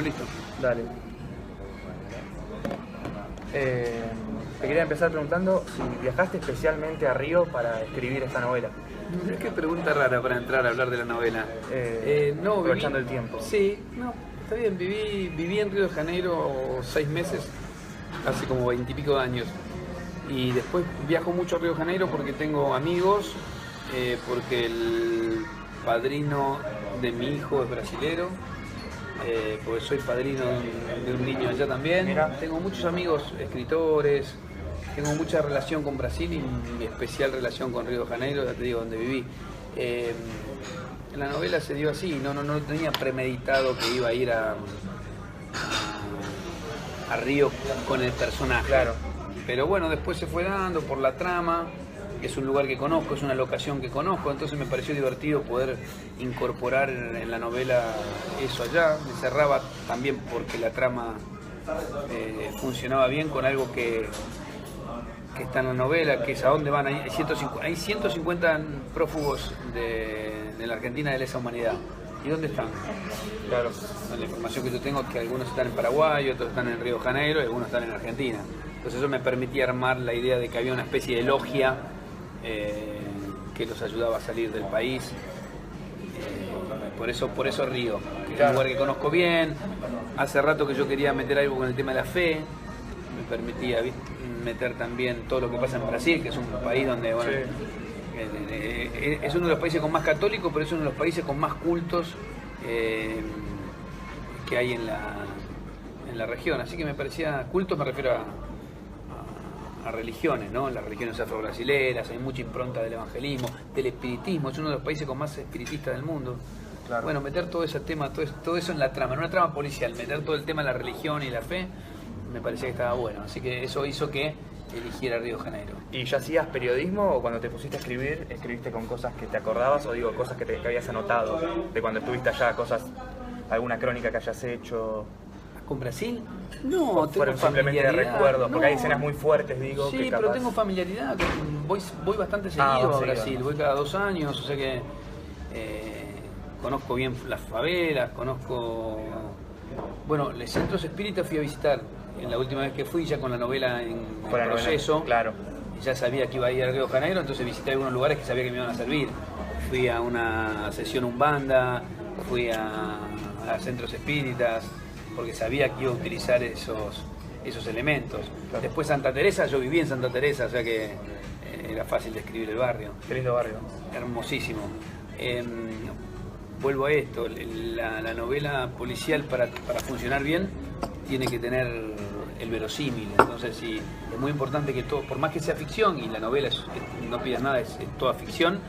listo. Dale. Te quería empezar preguntando si viajaste especialmente a Río para escribir esta novela. Es que pregunta rara para entrar a hablar de la novela. No, aprovechando el tiempo. Sí, no, está bien. Viví en Río de Janeiro 6 meses, hace como 20 y pico de años. Y después viajo mucho a Río de Janeiro porque tengo amigos, porque el padrino de mi hijo es brasilero, porque soy padrino de un niño allá también. Mira. Tengo muchos amigos escritores, tengo mucha relación con Brasil y mi especial relación con Río de Janeiro, ya te digo, donde viví. La novela se dio así, no tenía premeditado que iba a ir a Río con el personaje. Claro. Pero bueno, después se fue dando por la trama, es un lugar que conozco, es una locación que conozco, entonces me pareció divertido poder incorporar en la novela eso allá. Me cerraba también porque la trama funcionaba bien con algo que está en la novela, que es a dónde van. Hay 150 prófugos de la Argentina de lesa humanidad. ¿Y dónde están? Claro. La información que yo tengo es que algunos están en Paraguay, otros están en Río de Janeiro y algunos están en Argentina. Entonces eso me permitía armar la idea de que había una especie de logia que los ayudaba a salir del país. Por eso Río, que es un lugar que conozco bien. Hace rato que yo quería meter algo con el tema de la fe, me permitía meter también todo lo que pasa en Brasil, que es un país donde, bueno, sí, es uno de los países con más católicos, pero es uno de los países con más cultos que hay en la región. Así que me parecía, cultos me refiero a religiones, ¿no? Las religiones afro-brasileras, hay mucha impronta del evangelismo, del espiritismo, es uno de los países con más espiritistas del mundo. Claro. Bueno, meter todo ese tema, todo eso en la trama, en una trama policial, meter todo el tema de la religión y la fe, me parecía que estaba bueno. Así que eso hizo que eligiera Río de Janeiro. ¿Y ya hacías periodismo o cuando te pusiste a escribir, escribiste con cosas que te acordabas o digo, cosas que habías anotado de cuando estuviste allá, cosas, alguna crónica que hayas hecho? ¿Con Brasil? No, fueron simplemente de recuerdos, porque hay escenas muy fuertes, digo. Sí, que capaz... pero tengo familiaridad, voy bastante seguido a Brasil, voy cada 2 años, o sea que conozco bien las favelas, conozco... Bueno, los centros espíritas fui a visitar, en la última vez que fui, ya con la novela en proceso, novela, claro. Ya sabía que iba a ir a Río de Janeiro, entonces visité algunos lugares que sabía que me iban a servir. Fui a una sesión umbanda, fui a centros espíritas, porque sabía que iba a utilizar esos elementos. Claro. Después Santa Teresa, yo viví en Santa Teresa, o sea que era fácil describir el barrio. Qué lindo barrio. Hermosísimo. Vuelvo a esto, la novela policial para funcionar bien tiene que tener el verosímil, entonces sí, es muy importante que todo, por más que sea ficción, y la novela no pidas nada, es toda ficción,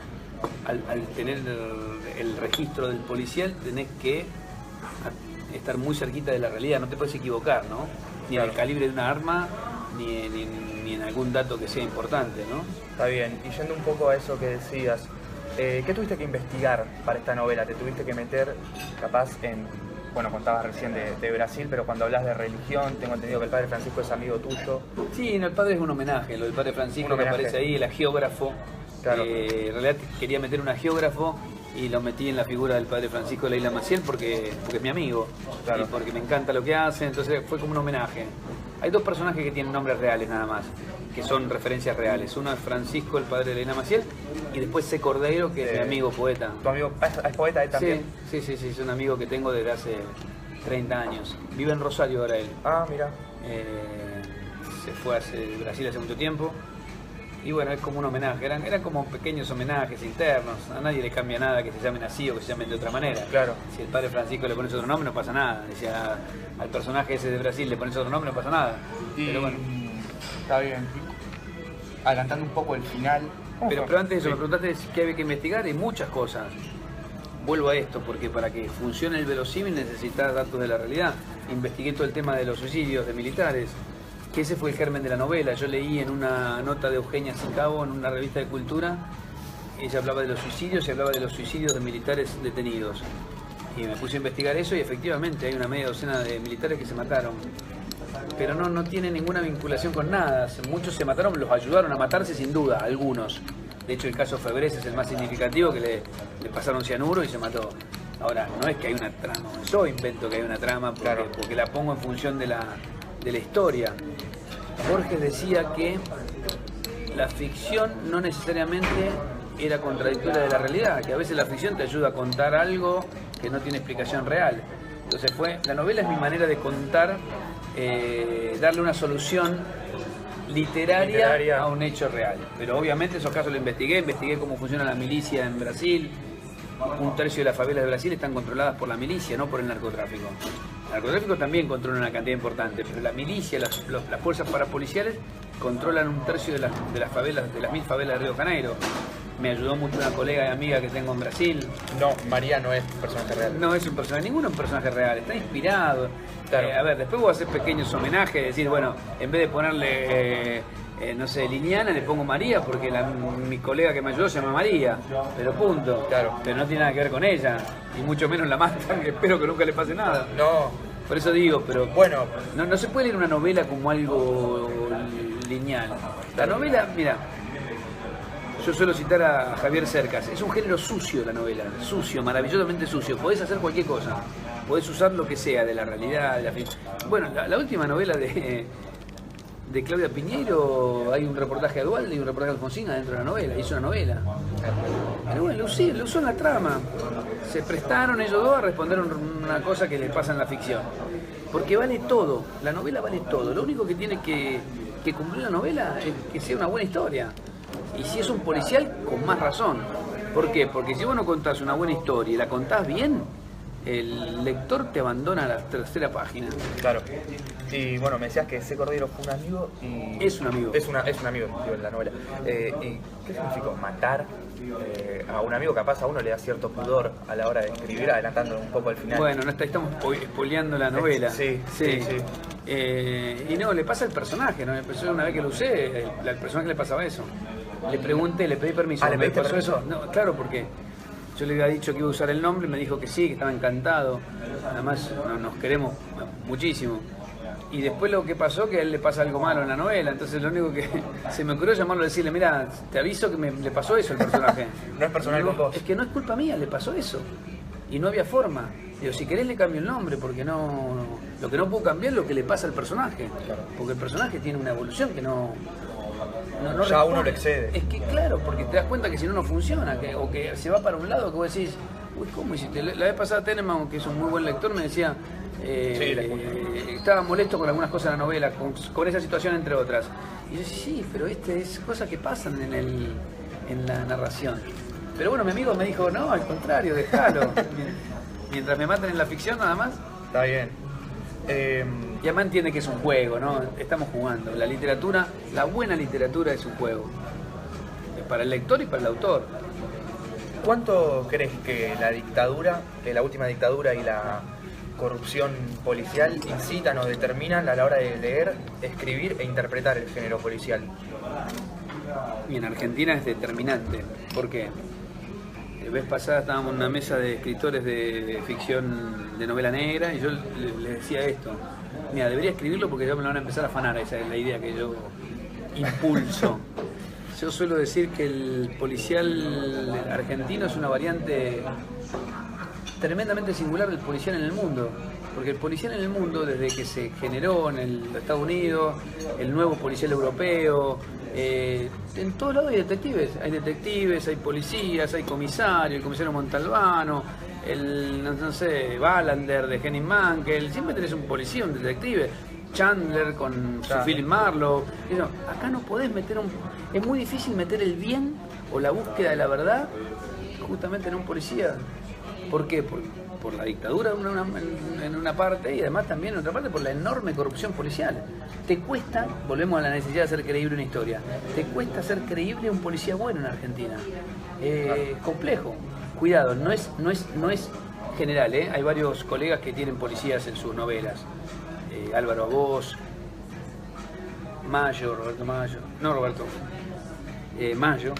al tener el registro del policial tenés que estar muy cerquita de la realidad, no te puedes equivocar, ¿no? Ni claro. En el calibre de una arma, ni en algún dato que sea importante, ¿no? Está bien, y yendo un poco a eso que decías, ¿qué tuviste que investigar para esta novela? ¿Te tuviste que meter capaz en, bueno, contabas recién de Brasil, pero cuando hablas de religión, tengo entendido que el Padre Francisco es amigo tuyo? Sí, no, el Padre es un homenaje, lo del Padre Francisco que aparece ahí, el agiógrafo. Claro. En realidad quería meter un agiógrafo y lo metí en la figura del Padre Francisco de la Isla Maciel porque es mi amigo, claro. Y porque me encanta lo que hace, entonces fue como un homenaje. Hay 2 personajes que tienen nombres reales nada más, que son referencias reales. Uno es Francisco, el padre de la Isla Maciel, y después C. Cordeiro, que es mi amigo poeta. ¿Tu amigo es poeta él también? Sí, es un amigo que tengo desde hace 30 años. Vive en Rosario ahora él. Ah, mira. Se fue de Brasil hace mucho tiempo. Y bueno, es como un homenaje, eran como pequeños homenajes internos, a nadie le cambia nada que se llamen así o que se llamen de otra manera. Claro. Si el Padre Francisco le pones otro nombre no pasa nada, si al personaje ese de Brasil le pones otro nombre no pasa nada. Pero bueno. Está bien. Adelantando un poco el final. Pero antes de eso, me preguntaste qué había que investigar, y muchas cosas. Vuelvo a esto, porque para que funcione el verosímil necesitas datos de la realidad. Investigué todo el tema de los suicidios de militares, que ese fue el germen de la novela. Yo leí en una nota de Eugenia Sicabo en una revista de cultura, ella hablaba de los suicidios y hablaba de los suicidios de militares detenidos. Y me puse a investigar eso y efectivamente hay una media docena de militares que se mataron. Pero no tiene ninguna vinculación con nada. Muchos se mataron, los ayudaron a matarse sin duda, algunos. De hecho el caso Febrés es el más significativo, que le pasaron cianuro y se mató. Ahora, no es que hay una trama, yo invento que hay una trama porque, Claro. porque la pongo en función de la historia. Borges decía que la ficción no necesariamente era contradictoria de la realidad, que a veces la ficción te ayuda a contar algo que no tiene explicación real. Entonces la novela es mi manera de contar, darle una solución literaria a un hecho real. Pero obviamente esos casos los investigué cómo funciona la milicia en Brasil. Un tercio de las favelas de Brasil están controladas por la milicia, no por el narcotráfico. El narcotráfico también controla una cantidad importante, pero la milicia, las fuerzas parapoliciales controlan un tercio de las favelas, de las 1000 favelas de Río de Janeiro. Me ayudó mucho una colega y amiga que tengo en Brasil. No, María no es un personaje real. No es un personaje, ninguno es un personaje real, está inspirado. Claro. A ver, después voy a hacer pequeños homenajes, decir, bueno, en vez de ponerle, no sé, Liniana, le pongo María, porque mi colega que me ayudó se llama María, pero punto. Claro. Pero no tiene nada que ver con ella, y mucho menos la matan, que espero que nunca le pase nada. No, Por eso digo, pero bueno, no se puede leer una novela como algo lineal. La novela, mira, yo suelo citar a Javier Cercas, es un género sucio la novela, sucio, maravillosamente sucio. Podés hacer cualquier cosa, podés usar lo que sea de la realidad, de la ficción. Bueno, la última novela de Claudia Piñeiro, hay un reportaje de Dualde y un reportaje de Alfonsín dentro de la novela, hizo una novela. Pero bueno, lo usó en la trama. Se prestaron ellos dos a responder una cosa que les pasa en la ficción. Porque vale todo, la novela vale todo. Lo único que tiene que cumplir la novela es que sea una buena historia. Y si es un policial, con más razón. ¿Por qué? Porque si vos no contás una buena historia y la contás bien, el lector te abandona a la tercera página. claro. Y bueno, me decías que ese Cordero fue un amigo y... Es un amigo. Es un amigo, digo, en la novela. ¿Y qué significó matar a un amigo? Capaz a uno le da cierto pudor a la hora de escribir, adelantando un poco al final. Bueno, estamos spoileando la novela. Sí. Y no, le pasa al personaje, ¿no? Yo una vez que lo usé, al personaje le pasaba eso. Le pregunté, le pedí permiso. ¿Le pediste permiso? No, claro, porque yo le había dicho que iba a usar el nombre y me dijo que sí, que estaba encantado. Además, nos queremos muchísimo. Y después lo que pasó, que a él le pasa algo malo en la novela, entonces lo único que se me ocurrió llamarlo y decirle, mira, te aviso que le pasó eso al personaje. No es personal Digo, con vos. es que no es culpa mía, le pasó eso. Y no había forma. Digo, si querés le cambio el nombre, porque lo que no puedo cambiar es lo que le pasa al personaje. Porque el personaje tiene una evolución que no ya responde. uno lo excede. Es que claro, porque te das cuenta que si no funciona, o que se va para un lado, que vos decís, uy, ¿cómo hiciste? La vez pasada Teneman, que es un muy buen lector, me decía, estaba molesto con algunas cosas de la novela, con esa situación entre otras. Y yo decía, sí, pero es cosas que pasan en la narración. Pero bueno, mi amigo me dijo, no, al contrario, déjalo. Mientras me maten en la ficción nada más. Está bien. Y además entiende que es un juego, ¿no? Estamos jugando. La literatura, la buena literatura es un juego. Para el lector y para el autor. ¿Cuánto crees que la dictadura, la última dictadura y la corrupción policial incitan o determinan a la hora de leer, escribir e interpretar el género policial? Y en Argentina es determinante. ¿Por qué? La vez pasada estábamos en una mesa de escritores de ficción de novela negra y yo les decía esto. Mira, debería escribirlo porque ya me lo van a empezar a afanar, esa es la idea que yo impulso. Yo suelo decir que el policial argentino es una variante tremendamente singular del policial en el mundo. Porque el policial en el mundo, desde que se generó en los Estados Unidos, el nuevo policial europeo, en todos lados hay detectives, hay policías, hay comisarios, el comisario Montalbano, no sé, Wallander de Henning Mankell, siempre tenés un policía, un detective, Chandler con su Philip Marlowe. Acá no podés meter es muy difícil meter el bien o la búsqueda de la verdad justamente en un policía. ¿Por qué? Por la dictadura en una parte y además también en otra parte por la enorme corrupción policial. Te cuesta, volvemos a la necesidad de hacer creíble una historia, te cuesta hacer creíble un policía bueno en Argentina. Complejo. Cuidado, no es general, hay varios colegas que tienen policías en sus novelas. Álvaro Agós, Mayo, Mayo.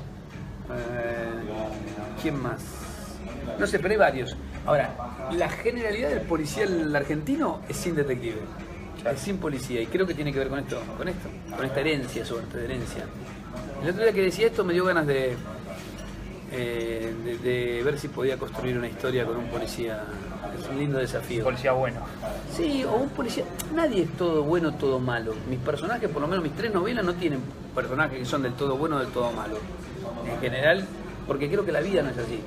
¿Quién más? No sé, pero hay varios. Ahora, la generalidad del policial argentino es sin detective, es sin policía, y creo que tiene que ver con esta herencia, sobre todo herencia. El otro día que decía esto me dio ganas de de ver si podía construir una historia con un policía. Es un lindo desafío. Un policía bueno. Sí, o un policía. Nadie es todo bueno, todo malo. Mis personajes, por lo menos mis 3 novelas, no tienen personajes que son del todo bueno o del todo malo. En general, porque creo que la vida no es así.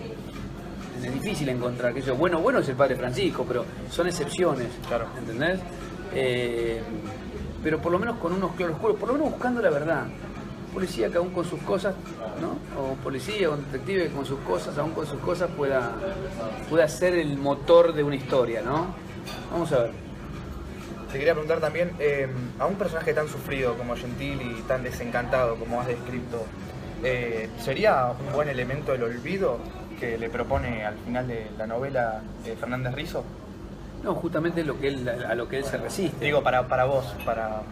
Es difícil encontrar que bueno es el padre Francisco, pero son excepciones. Claro. ¿Entendés? Pero por lo menos con unos claroscuros, por lo menos buscando la verdad. Policía que aún con sus cosas, ¿no? O policía o un detective que con sus cosas, aún con sus cosas, pueda ser el motor de una historia, ¿no? Vamos a ver. Te quería preguntar también, a un personaje tan sufrido como Gentili y tan desencantado como has descrito, ¿sería un buen elemento el olvido que le propone al final de la novela Fernández Rizzo? No, justamente a lo que él se resiste. Digo, para vos, para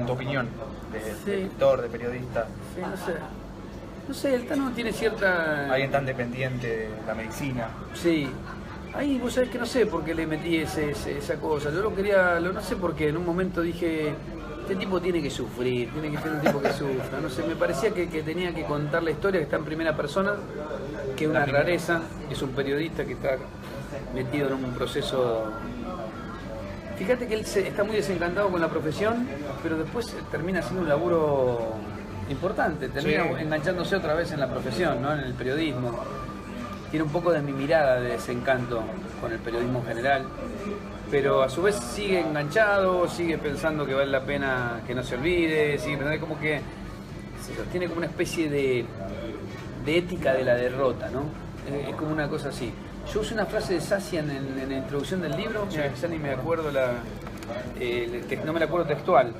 tu opinión, de lector, de periodista. Sí, no sé, el Tano tiene cierta... Alguien tan dependiente de la medicina. Sí. Ahí vos sabés que no sé por qué le metí esa cosa. Yo no sé por qué. En un momento dije, este tipo tiene que sufrir, tiene que ser un tipo que sufra. No sé, me parecía que tenía que contar la historia, que está en primera persona, que es una rareza. Es un periodista que está metido en un proceso... Fíjate que él está muy desencantado con la profesión, pero después termina haciendo un laburo importante, termina enganchándose otra vez en la profesión, ¿no? En el periodismo. Tiene un poco de mi mirada de desencanto con el periodismo en general, pero a su vez sigue enganchado, sigue pensando que vale la pena que no se olvide, sigue pensando como que se sostiene como una especie de ética de la derrota, ¿no? Es como una cosa así. Yo usé una frase de Sassian en la introducción del libro, ya ni me acuerdo no me la acuerdo textual,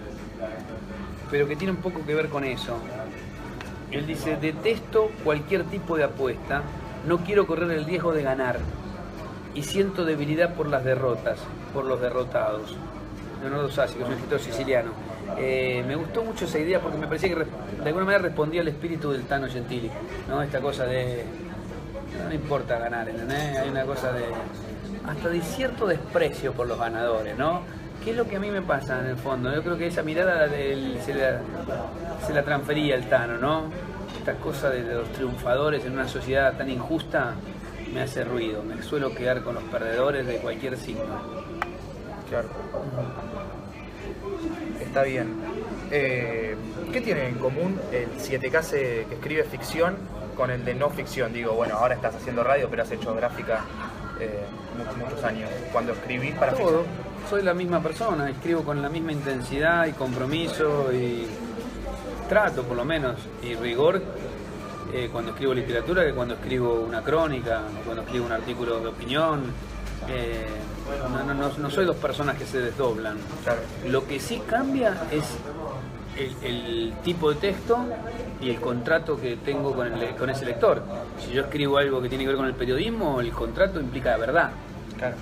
pero que tiene un poco que ver con eso. Él dice, detesto cualquier tipo de apuesta, no quiero correr el riesgo de ganar y siento debilidad por las derrotas, por los derrotados. Leonardo Sassi, que es un escritor siciliano. Me gustó mucho esa idea porque me parecía que de alguna manera respondía al espíritu del Tano Gentili, ¿no? Esta cosa de... No importa ganar, ¿entendés? Hay una cosa hasta de cierto desprecio por los ganadores, ¿no? ¿Qué es lo que a mí me pasa en el fondo? Yo creo que esa mirada se la transfería el Tano, ¿no? Esta cosa de los triunfadores en una sociedad tan injusta me hace ruido. Me suelo quedar con los perdedores de cualquier signo. Claro. Está bien. ¿Qué tiene en común el 7K que escribe ficción con el de no ficción? Digo, bueno, ahora estás haciendo radio, pero has hecho gráfica muchos años. Cuando escribís para todo, ficción... soy la misma persona, escribo con la misma intensidad y compromiso y trato, por lo menos, y rigor cuando escribo literatura que cuando escribo una crónica, cuando escribo un artículo de opinión. No soy dos personas que se desdoblan. Claro. Lo que sí cambia es el tipo de texto y el contrato que tengo con ese lector. Si yo escribo algo que tiene que ver con el periodismo, el contrato implica verdad. Claro.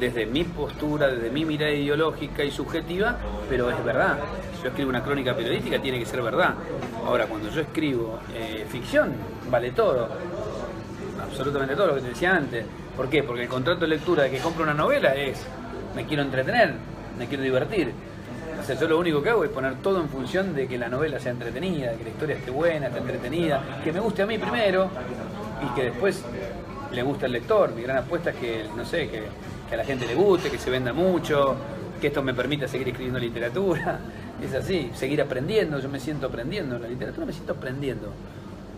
Desde mi postura, desde mi mirada ideológica y subjetiva, pero es verdad. Si yo escribo una crónica periodística, tiene que ser verdad. Ahora, cuando yo escribo ficción, vale todo. Absolutamente todo lo que te decía antes. ¿Por qué? Porque el contrato de lectura de que compro una novela es, me quiero entretener, me quiero divertir. O sea, yo lo único que hago es poner todo en función de que la novela sea entretenida, que la historia esté buena, esté entretenida, que me guste a mí primero y que después le guste al lector. Mi gran apuesta es que, no sé, que a la gente le guste, que se venda mucho, que esto me permita seguir escribiendo literatura. Es así, seguir aprendiendo. Yo me siento aprendiendo, en la literatura me siento aprendiendo.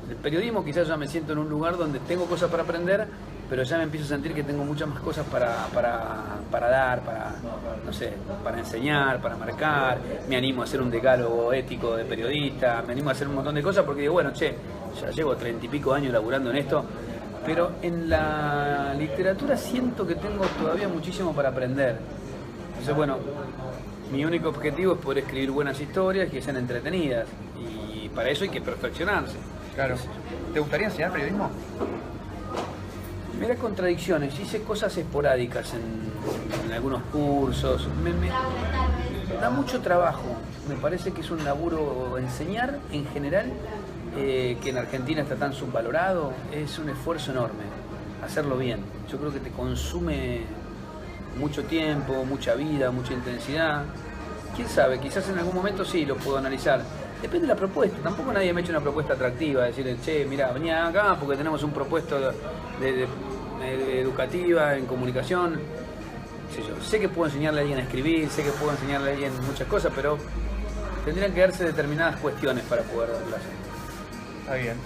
En el periodismo quizás ya me siento en un lugar donde tengo cosas para aprender, pero ya me empiezo a sentir que tengo muchas más cosas para dar, no sé, para enseñar, para marcar. Me animo a hacer un decálogo ético de periodista, me animo a hacer un montón de cosas porque digo, bueno, ya llevo 30 y pico años laburando en esto, pero en la literatura siento que tengo todavía muchísimo para aprender. Entonces, bueno, mi único objetivo es poder escribir buenas historias que sean entretenidas y para eso hay que perfeccionarse. Claro. ¿Te gustaría enseñar periodismo? Me da contradicciones, hice cosas esporádicas en algunos cursos, me da mucho trabajo, me parece que es un laburo enseñar en general, que en Argentina está tan subvalorado, es un esfuerzo enorme, hacerlo bien, yo creo que te consume mucho tiempo, mucha vida, mucha intensidad, quién sabe, quizás en algún momento sí lo puedo analizar. Depende de la propuesta. Tampoco nadie me ha hecho una propuesta atractiva, decirle, che, mira, venía acá porque tenemos un propuesto de educativa, en comunicación. Sé que puedo enseñarle a alguien a escribir, sé que puedo enseñarle a alguien muchas cosas, pero tendrían que darse determinadas cuestiones para poder darlas. Está bien.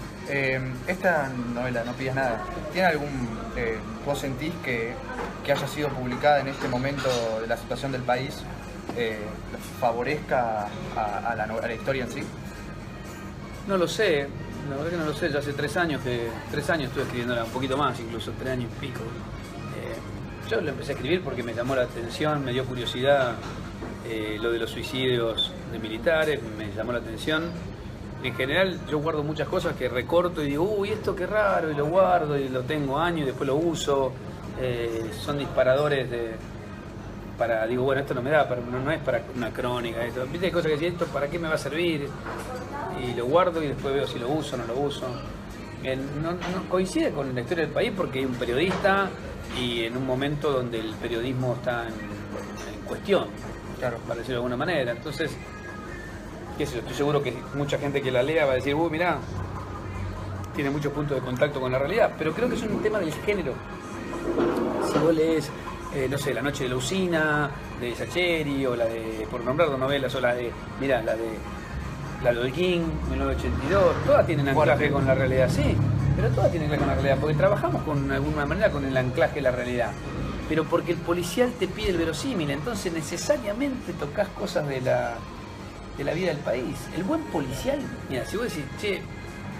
Esta novela, No pidas nada, ¿tiene algún... vos sentís que haya sido publicada en este momento de la situación del país favorezca a la historia en sí? No lo sé, la verdad que no lo sé, ya hace 3 años estuve escribiéndola, un poquito más, incluso 3 años y pico. Yo lo empecé a escribir porque me llamó la atención, me dio curiosidad lo de los suicidios de militares, me llamó la atención. En general yo guardo muchas cosas que recorto y digo, uy, esto qué raro, y lo guardo y lo tengo años y después lo uso. Son disparadores digo, bueno, esto no me da, no es para una crónica, esto. ¿Viste? Hay cosas que decís, ¿esto para qué me va a servir? Y lo guardo y después veo si lo uso o no lo uso. No coincide con la historia del país porque hay un periodista y en un momento donde el periodismo está en cuestión, claro, para decirlo de alguna manera. Entonces, qué sé yo, estoy seguro que mucha gente que la lea va a decir, mirá, tiene muchos puntos de contacto con la realidad, pero creo que es un tema del género. Si vos lees, no sé, La noche de la usina, de Sacheri, o la de, por nombrar dos novelas, o la de, mirá, la de Holguín, 1982, todas tienen anclaje con la realidad, sí, pero todas tienen anclaje con la realidad, porque trabajamos de alguna manera con el anclaje de la realidad, pero porque el policial te pide el verosímil, entonces necesariamente tocas cosas de la vida del país. El buen policial, mira, si vos decís, che,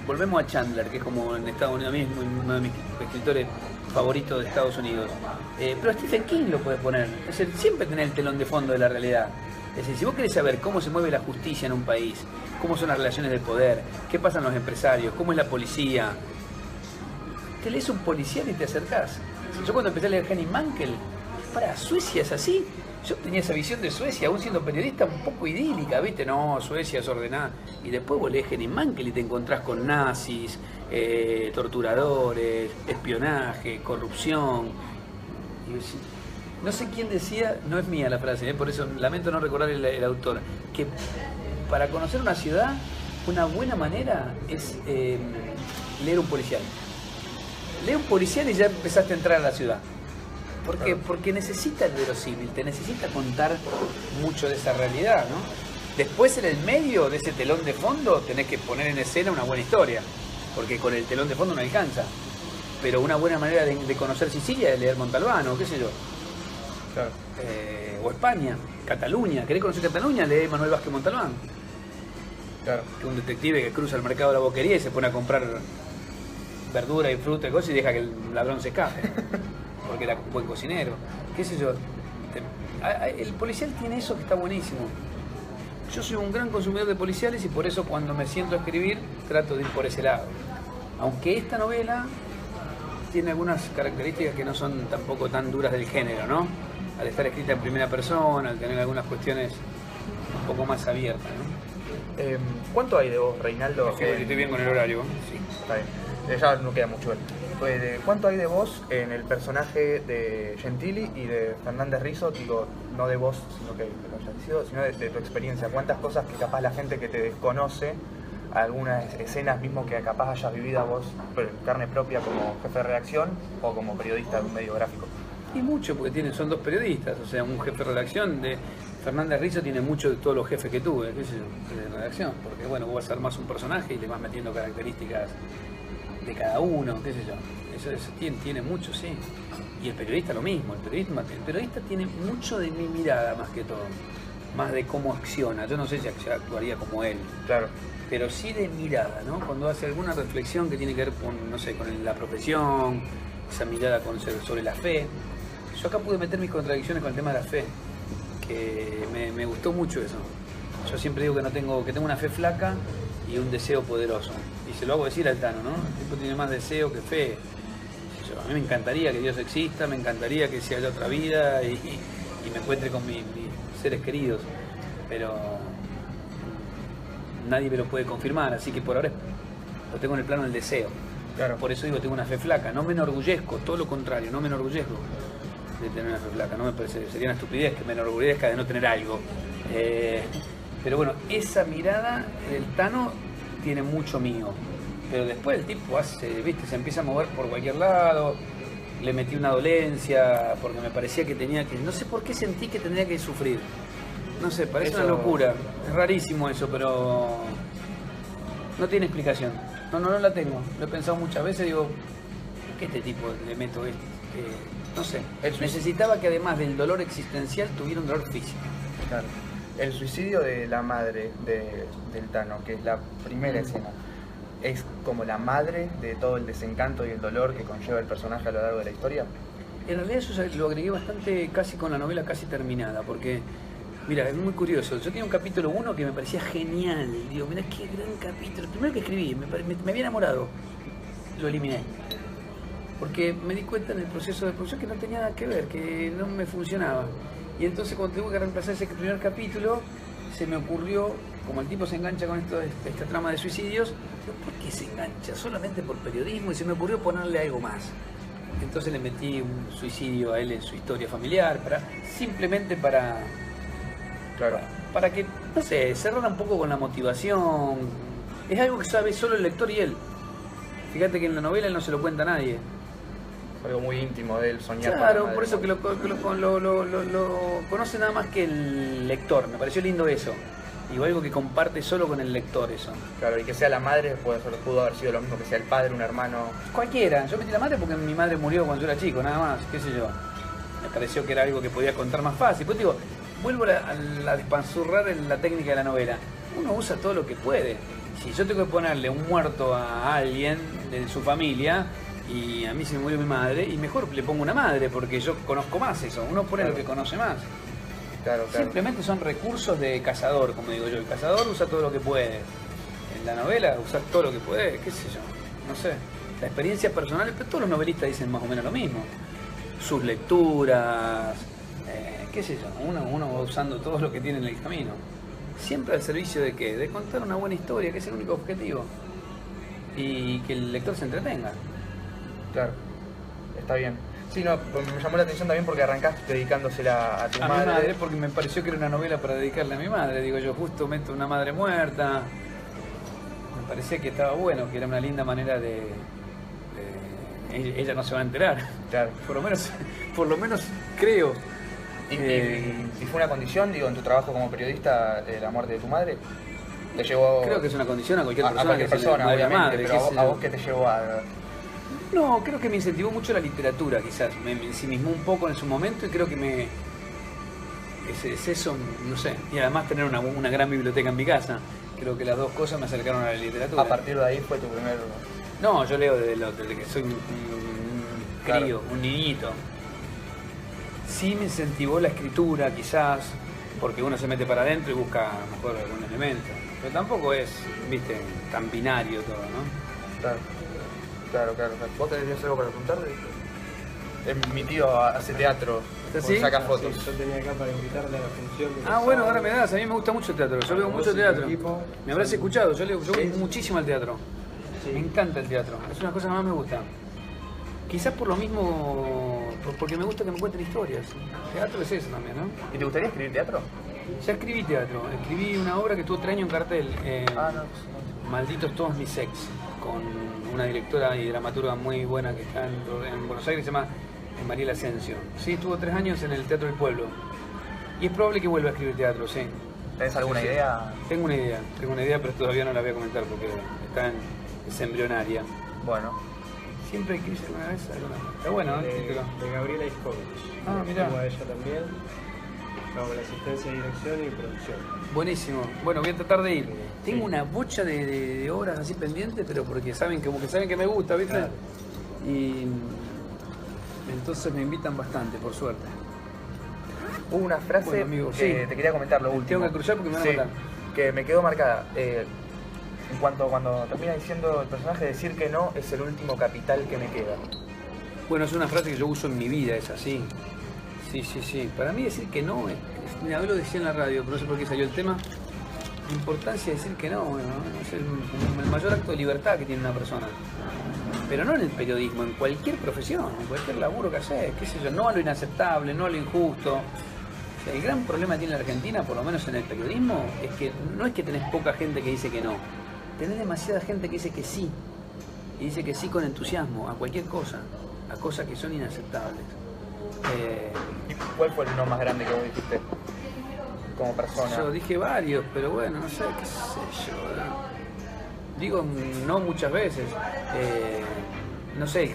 volvemos a Chandler, que es como en Estados Unidos, a mí es uno de mis escritores favoritos de Estados Unidos, pero Stephen King lo puedes poner, es decir, siempre tenés el telón de fondo de la realidad. Es decir, si vos querés saber cómo se mueve la justicia en un país, cómo son las relaciones del poder, qué pasan los empresarios, cómo es la policía, te lees un policial y te acercás. Yo cuando empecé a leer Henning Mankell, para Suecia es así. Yo tenía esa visión de Suecia, aún siendo periodista, un poco idílica, ¿viste? No, Suecia es ordenada. Y después vos lees Henning Mankell y te encontrás con nazis, torturadores, espionaje, corrupción. Y no sé quién decía, no es mía la frase, por eso lamento no recordar el autor, que para conocer una ciudad, una buena manera es leer un policial. Lee un policial y ya empezaste a entrar a la ciudad. ¿Por qué? Porque necesita el verosímil, te necesita contar mucho de esa realidad, ¿no? Después en el medio de ese telón de fondo tenés que poner en escena una buena historia, porque con el telón de fondo no alcanza. Pero una buena manera de conocer Sicilia es leer Montalbano, qué sé yo. Claro. O España, Cataluña. ¿Querés conocer Cataluña? Lee Manuel Vázquez Montalbán. Claro. Que es un detective que cruza el mercado de la boquería y se pone a comprar verdura y fruta y cosas y deja que el ladrón se escape. Porque era un buen cocinero. ¿Qué sé yo? El policial tiene eso que está buenísimo. Yo soy un gran consumidor de policiales y por eso cuando me siento a escribir trato de ir por ese lado. Aunque esta novela tiene algunas características que no son tampoco tan duras del género, ¿no? Al estar escrita en primera persona, al tener algunas cuestiones un poco más abiertas, ¿no? ¿Cuánto hay de vos, Reinaldo? Estoy bien con el horario. Sí, está bien. Ya no queda mucho. ¿Cuánto hay de vos en el personaje de Gentili y de Fernández Rizzo? Digo, no de vos, sino que lo hayas dicho, sino de tu experiencia. ¿Cuántas cosas que capaz la gente que te desconoce, algunas escenas mismo que capaz hayas vivido vos en carne propia como jefe de redacción o como periodista de un medio gráfico? Y mucho, porque son dos periodistas, o sea, un jefe de redacción de Fernández Rizzo tiene mucho de todos los jefes que tuve, qué sé yo, de redacción, porque bueno, vos vas a armar un personaje y le vas metiendo características de cada uno, qué sé yo. Eso tiene mucho, sí. Y el periodista lo mismo, el periodista tiene mucho de mi mirada más que todo, más de cómo acciona. Yo no sé si actuaría como él, claro, pero sí de mirada, ¿no? Cuando hace alguna reflexión que tiene que ver con, no sé, con la profesión, esa mirada sobre la fe. Yo acá pude meter mis contradicciones con el tema de la fe, que me gustó mucho eso. Yo siempre digo que tengo una fe flaca y un deseo poderoso. Y se lo hago decir al Tano, ¿no? El tipo tiene más deseo que fe. A mí me encantaría que Dios exista, me encantaría que se haya otra vida y me encuentre con mis seres queridos, pero nadie me lo puede confirmar, así que por ahora lo tengo en el plano del deseo. Claro. Por eso digo, tengo una fe flaca, no me enorgullezco, todo lo contrario, no me enorgullezco de tener una fe flaca, no me parece, sería una estupidez que me enorgullezca de no tener algo. Pero bueno, esa mirada del Tano tiene mucho mío. Pero después el tipo viste, se empieza a mover por cualquier lado. Le metí una dolencia porque me parecía que tenía que... No sé por qué sentí que tendría que sufrir. No sé, parece una locura. Es rarísimo eso, pero no tiene explicación. No la tengo. Lo he pensado muchas veces, digo, ¿por qué este tipo le meto esto? No sé. Necesitaba que además del dolor existencial tuviera un dolor físico. Claro. El suicidio de la madre del Tano, que es la primera escena, es como la madre de todo el desencanto y el dolor que conlleva el personaje a lo largo de la historia. En realidad eso lo agregué bastante, casi con la novela casi terminada, porque, mira, es muy curioso. Yo tenía un capítulo 1 que me parecía genial. Digo, mira qué gran capítulo. El primero que escribí, me había enamorado. Lo eliminé. Porque me di cuenta en el proceso de producción que no tenía nada que ver, que no me funcionaba. Y entonces cuando tuve que reemplazar ese primer capítulo, se me ocurrió, como el tipo se engancha con esta trama de suicidios, digo, ¿por qué se engancha? Solamente por periodismo, y se me ocurrió ponerle algo más. Entonces le metí un suicidio a él en su historia familiar, simplemente para que, no sé, cerrara un poco con la motivación. Es algo que sabe solo el lector y él. Fíjate que en la novela él no se lo cuenta a nadie. Algo muy íntimo de él, soñar. Claro, por eso que lo conoce nada más que el lector. Me pareció lindo eso. Digo, algo que comparte solo con el lector eso. Claro, y que sea la madre pudo haber sido lo mismo que sea el padre, un hermano. Cualquiera. Yo metí la madre porque mi madre murió cuando yo era chico, nada más, qué sé yo. Me pareció que era algo que podía contar más fácil. Pues digo, vuelvo a despanzurrar en la técnica de la novela. Uno usa todo lo que puede. Si yo tengo que ponerle un muerto a alguien de su familia, y a mí se me murió mi madre, y mejor le pongo una madre, porque yo conozco más eso. Uno pone lo que conoce más. Claro. Simplemente son recursos de cazador, como digo yo. El cazador usa todo lo que puede. En la novela usas todo lo que puede, qué sé yo, no sé. La experiencia personal, pero todos los novelistas dicen más o menos lo mismo. Sus lecturas, qué sé yo, uno va usando todo lo que tiene en el camino. Siempre al servicio de qué? De contar una buena historia, que es el único objetivo. Y que el lector se entretenga. Claro, está bien. Sí, no, me llamó la atención también porque arrancaste dedicándosela a tu madre. Mi madre, porque me pareció que era una novela para dedicarle a mi madre. Digo, yo justo meto una madre muerta. Me parecía que estaba bueno, que era una linda manera de ella no se va a enterar. Claro. Por lo menos creo. ¿Y fue una condición, digo, en tu trabajo como periodista, la muerte de tu madre? ¿Te llevó...? Creo que es una condición a cualquier persona. A cualquier persona, obviamente, madre, pero a vos ¿qué te llevó a...? No, creo que me incentivó mucho la literatura, quizás. Me ensimismó un poco en su momento y creo que es eso, no sé. Y además tener una gran biblioteca en mi casa. Creo que las dos cosas me acercaron a la literatura. A partir de ahí fue tu primer... No, yo leo desde que soy un crío, claro, un niñito. Sí me incentivó la escritura, quizás, porque uno se mete para adentro y busca a lo mejor algún elemento. Pero tampoco es, viste, tan binario todo, ¿no? Claro. ¿Vos tenías algo para preguntarle? Mi tío hace teatro, ¿sí? Saca fotos. Sí, yo tenía acá para invitarle a la función. Bueno, ahora me das, a mí me gusta mucho el teatro, yo leo mucho teatro. Me habrás escuchado, yo voy muchísimo al teatro. Sí. Me encanta el teatro, es una cosa que más me gusta. Quizás por lo mismo, porque me gusta que me cuenten historias. Teatro es eso también, ¿no? ¿Y te gustaría escribir teatro? Ya escribí teatro, escribí una obra que tuvo 3 años en cartel, Malditos todos mis ex, con una directora y dramaturga muy buena que está en Buenos Aires, se llama Mariela Asensio. Sí, estuvo 3 años en el Teatro del Pueblo. Y es probable que vuelva a escribir teatro, sí. ¿Tenés alguna idea? Tengo una idea, pero todavía no la voy a comentar porque es embrionaria. Bueno. Siempre quise una vez alguna. Está bueno, ¿no? De Gabriela Iskovich. Mirá. A ella también. Hago la asistencia de dirección y producción. Buenísimo. Bueno, voy a tratar de ir. Tengo una bocha de obras así pendientes, pero porque saben que me gusta, ¿viste? Claro. Y entonces me invitan bastante, por suerte. Hubo una frase, bueno, amigo, que te quería comentar, lo último. Tengo que cruzar porque me van a matar. Que me quedó marcada. En cuanto cuando termina diciendo el personaje, decir que no es el último capital que me queda. Bueno, es una frase que yo uso en mi vida, es así. Sí. Para mí decir que no, mira, yo lo decía en la radio, pero no sé por qué salió el tema. La importancia de decir que no, es el mayor acto de libertad que tiene una persona. Pero no en el periodismo, en cualquier profesión, en cualquier laburo que haces, qué sé yo, no a lo inaceptable, no a lo injusto. O sea, el gran problema que tiene la Argentina, por lo menos en el periodismo, es que no es que tenés poca gente que dice que no, tenés demasiada gente que dice que sí, y dice que sí con entusiasmo, a cualquier cosa, a cosas que son inaceptables. ¿Y cuál fue el no más grande que vos dijiste como persona? Yo dije varios, pero bueno, no sé, qué sé yo. ¿No? Digo no muchas veces. No sé, el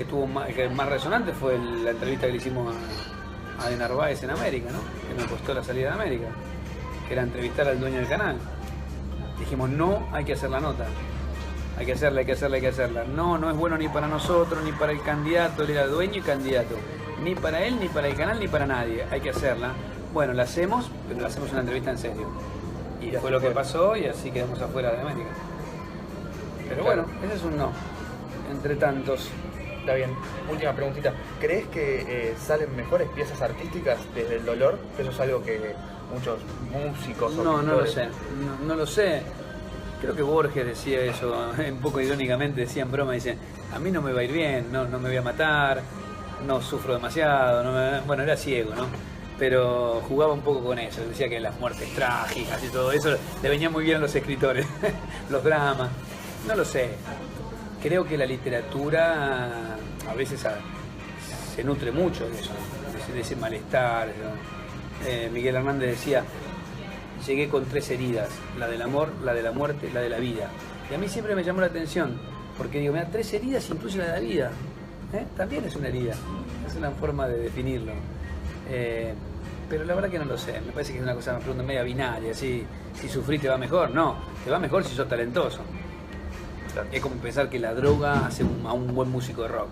que más resonante fue la entrevista que le hicimos a De Narváez en América, ¿no? Que me costó la salida de América, que era entrevistar al dueño del canal. Dijimos, no, hay que hacer la nota. Hay que hacerla, hay que hacerla, hay que hacerla. No, no es bueno ni para nosotros, ni para el candidato, él era dueño y candidato. Ni para él, ni para el canal, ni para nadie. Hay que hacerla. Bueno, la hacemos, pero la hacemos una entrevista en serio. Y fue lo que pasó y así quedamos afuera de América. Pero bueno, ese es un no. Entre tantos. Está bien. Última preguntita. ¿Crees que salen mejores piezas artísticas desde el dolor? Eso es algo que muchos músicos o No, no lo pintores- sé. No lo sé. Creo que Borges decía eso, un poco irónicamente, decía en broma, dice, a mí no me va a ir bien, no me voy a matar, no sufro demasiado, bueno, era ciego, ¿no? Pero jugaba un poco con eso, decía que las muertes trágicas y todo eso le venía muy bien a los escritores, los dramas, no lo sé. Creo que la literatura a veces se nutre mucho de eso, de ese malestar, ¿no? Miguel Hernández decía, llegué con 3 heridas, la del amor, la de la muerte, la de la vida. Y a mí siempre me llamó la atención, porque digo, mira, 3 heridas incluye la de la vida. También es una herida, es una forma de definirlo. Pero la verdad que no lo sé, me parece que es una cosa, me pregunto, media binaria, si sufrís te va mejor. No, te va mejor si sos talentoso. Es como pensar que la droga hace a un buen músico de rock.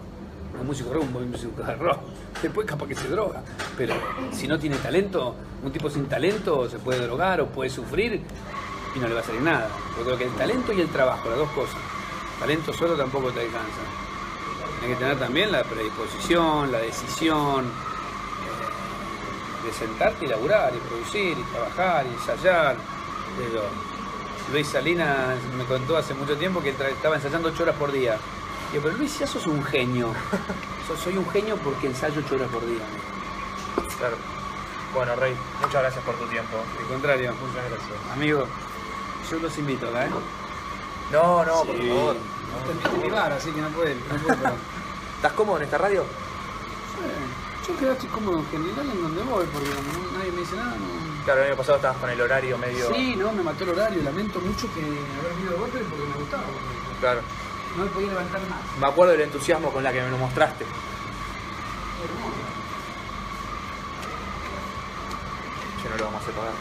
Un músico de rock, un buen músico de rock. Después capaz que se droga. Pero si no tiene talento, un tipo sin talento se puede drogar o puede sufrir y no le va a salir nada. Yo creo que el talento y el trabajo, las dos cosas. Talento solo tampoco te alcanza. Tienes que tener también la predisposición, la decisión de sentarte y laburar, y producir, y trabajar, y ensayar. Luis Salinas me contó hace mucho tiempo que él estaba ensayando 8 horas por día. Y yo, pero Luis, ya sos un genio. Soy un genio porque ensayo 8 horas por día. Claro. Bueno, Rey, muchas gracias por tu tiempo. Al contrario, Muchas gracias. amigo, yo los invito acá, ¿eh? No, por Sí. favor. Este es mi bar, así que no puede pero- ¿Estás cómodo en esta radio? Yo creo que estoy cómodo en general en donde voy, porque nadie me dice nada. No. Claro, el año pasado estabas con el horario medio... Sí, no, me mató el horario. Lamento mucho que haber ido a golpe porque me gustaba. Claro. No me podía levantar más. Me acuerdo del entusiasmo con la que me lo mostraste. Hermoso. Que no lo vamos a separar.